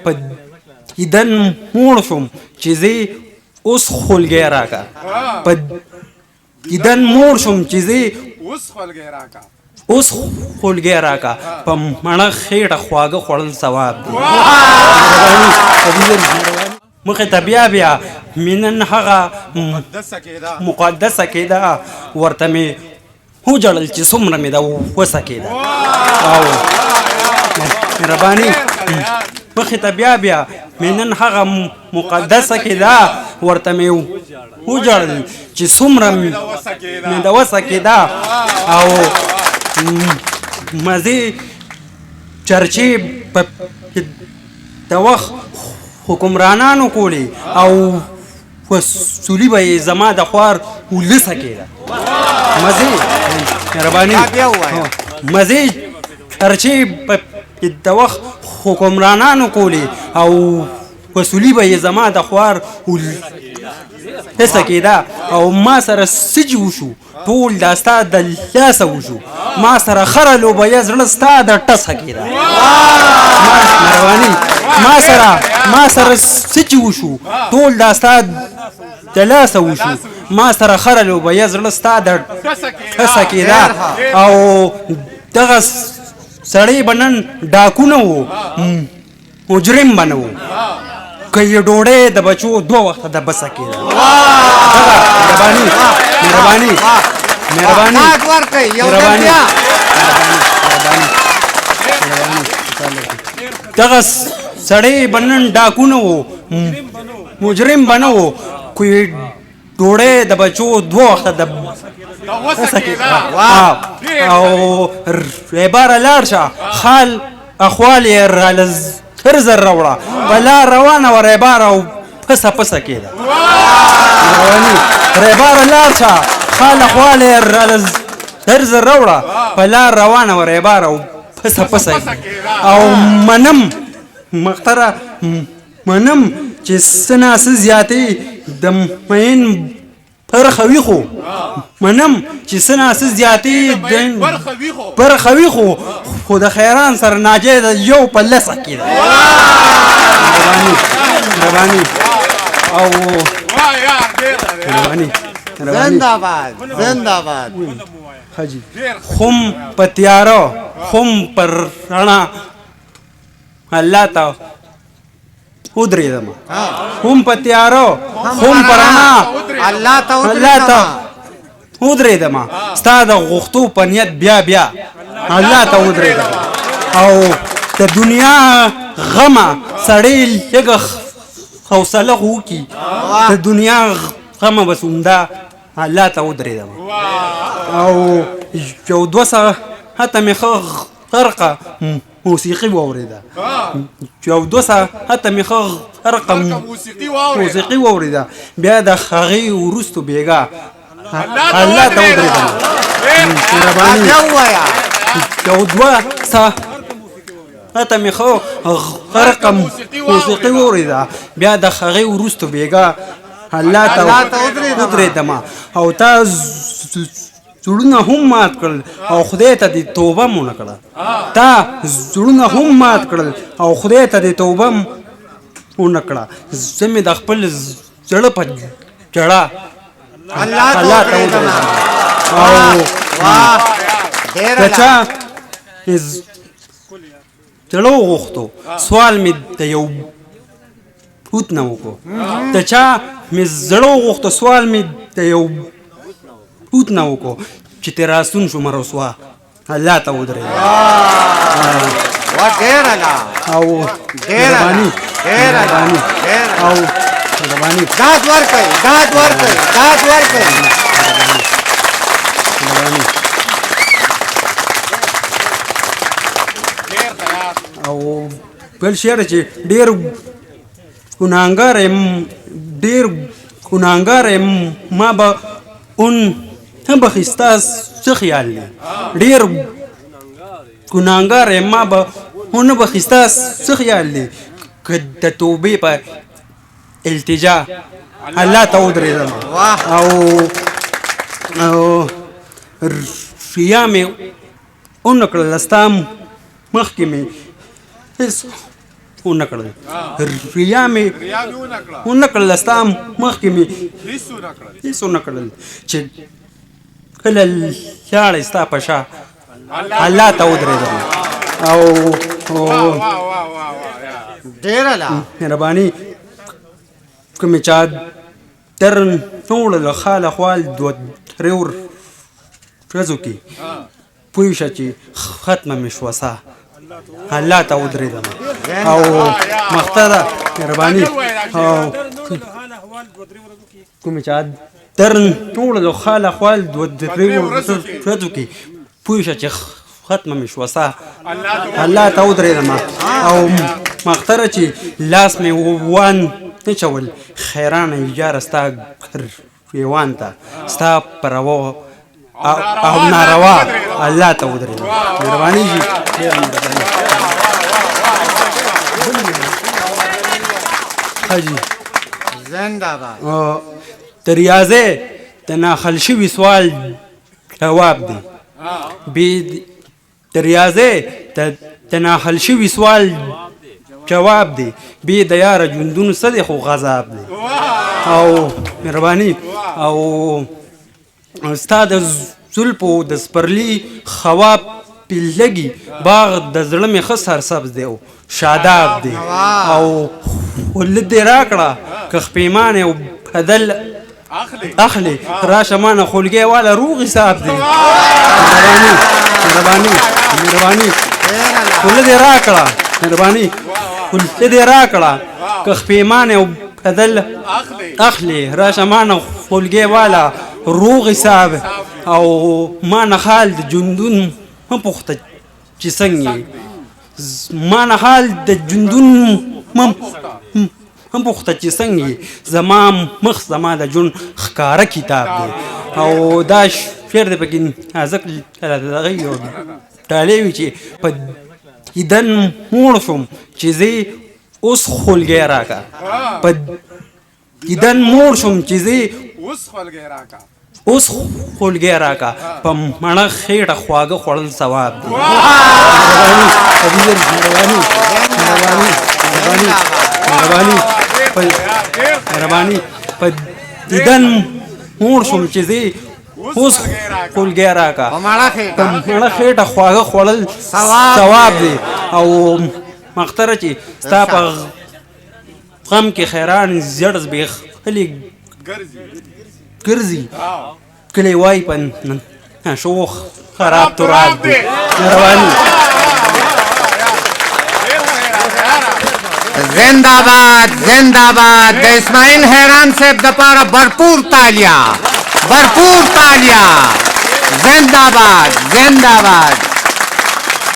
په دیدن موړ شوم چې زه اوس خولګۍ راکه په دیدن موړ شوم چې زه اوس خولګۍ راکه په مڼه خېټه خواږه خوړل ثواب دی مخې ته بیا مې نن هغه مقدسه کېده ورته مې وجړل چې څومره مې ده وسه کېده او مهرباني مخې ته بیا مې نن هغه مقدسه کېده ورته مې وجړل چې څومره مې ده وسه کېده او مزې چرچې د وخت حکمرانانو کولی او وسولي به یې زما د خوار ولسه کېده مزې مهرباني مزې چرچې د وخت حکمرانانو کولی او وسولي به یې زما د خوار ولسه کېده او ما سره سجي وشو ټول دا ستا د لاسه وشو ما سره خره لوبیه زړه ستا د ټسه کېده مهرباني ما سره سچ وشو ټول دا ستا د لاسه وشو ما سره خره لوبیه زړه ستا د ټسه کېده او دغه سړی به نن ډاکو نه و مجرم به نه و که یې ډوډۍ د بچو 2 وخته د بسه کېده دغه سړی به نن ډاکو نه و مجرم به نه و که یې ډوډۍ د بچو 2 وخته د بسه کېده او ریباره لاړ شه خال اخوال یې راله زر راوړه په لار روانه وه ریباره او پسه کېده ریباره لاړ شه خال اخوال یې راله زر راوړه په لار روانه وه ریباره او پسه او منم مختره منم چې څه ناسه زیاتې د مین برخه وي خو منم چې څه ناسه زیاتې برخه وي خو د خیران سره ناجې د یو په لسه کېده مهرباني او زنده‌باد حاجی خم په تیاره خم پر رڼا الله ته ودرېدم هم په تیاره هم په رڼا الله ته ودرېدم ستا د غوښتو په نیت بیا الله ته ودرېدم او د دنیا غمه سړی لږه حوصله وکړي د دنیا غمه بس همدا الله ته ودرېدم او یو 2 ساعته مې ښه غرقه موسیقي واورېده یو 2 ساعته مې ښه غرقه موسیقي واورېده بیا د هغې وروستو بیګا الله ته ودرېدم یو 2 ساعته مې ښه غرقه موسیقي واورېده بیا د هغې وروستو بیګا الله ته ودرېدم او تا زړونه هم مات کړل او خدای ته دې توبه مو نه کړه تا زړونه هم مات کړل او خدای ته دې توبه مو نه کړه زه مې د خپل زړه په جړه الله ته ودرېدم او د چا زړه وغوښتو سوال مې د یو بوت نه وکړو د چا مې زړه وغوښتو سوال مې د یو بوت نه وکړو چې تراسون شو مرسوا الله ته ودرېدم او مهرباني او مهرباني داد ورکړئ او بل شعر چې ډېر ګناهګار یم ما به اون هم بخستا څه خیال دی ډېر ګناهګار یم ما به اون بخستا څه خیال دی که د توبې په التجا الله ته ودرېدم او ریا مې ونه کړله ستا مخکې مې ونه کړل ریا مې ونه کړل ستا مخکې مې هېڅ ونه کړل چې کله لاړې ستا په شا الله ته ودرېدم او ډېره لا مهرباني که مې چا در نه وړله خاله خوال دوه درې ورځو کې پوه شه چې ختمه مې شوه ساه الله ته ودرېدم او مخته ده مهرباني او کومې چا در نه وړلو خاله خوال دوه درې ورځو کې پوه شه چې ختمه مې شوه ساه الله ته ودرېدم او مختره چې لاس مې وان نه چول خیرانه یاره ستا ګریوان ته ستا په روا او ناروا الله ته ودرېدم مهرباني شي ډېره مهرباني حاجي زنده باد د ریاضې د ناخل شوي سوال جواب دی د ریاضې د ناخل شوي سوال جواب دی بې د یاره ژوندون څه دی خو غذاب دی او مهرباني او ستا د زلفو د سپرلي خوا پې لګي باغ د زړه مې ښه سرسبز دی او شاداب دی او خوله دې راکړه که خپېمان او بدل اخلي راشه مانه خولګۍ والا روغ حساب دی مهرباني خوله دې راکړه مهرباني خوله دې راکړه که خپېمان او بدل اخلي راشه مانه خولګۍ والا روغ حساب او ما نه حال د ژوندون مه پوښته چې څنګه یې ما نه حال د ژوندون مه پوښته چې څنګه یې زما مخ زما د ژوند ښکاره کتاب دی او دا شعر دی پکې نازک دغه یو ډالۍ وي چې په دیدن موړ شوم چې زه اوس خولګۍ راکړه په دیدن موړ شوم چې زه اوس خولګۍ راکړه په مڼه خېټه خواږه خوړل ثواب دی مهرباني په دیدن موړ شوم چې زه اوس خولګۍ راکړه په مڼه خېټه خواږه خوړل ثواب دی او مختره چې ستا په غم کې خیران زیړ زبېښلي ګرځي کلی وایي په شوخ خراب تراب دی مهرباني زنده باد د اسماعیل حیران صاحب دپاره भरपूर तालियां زنده باد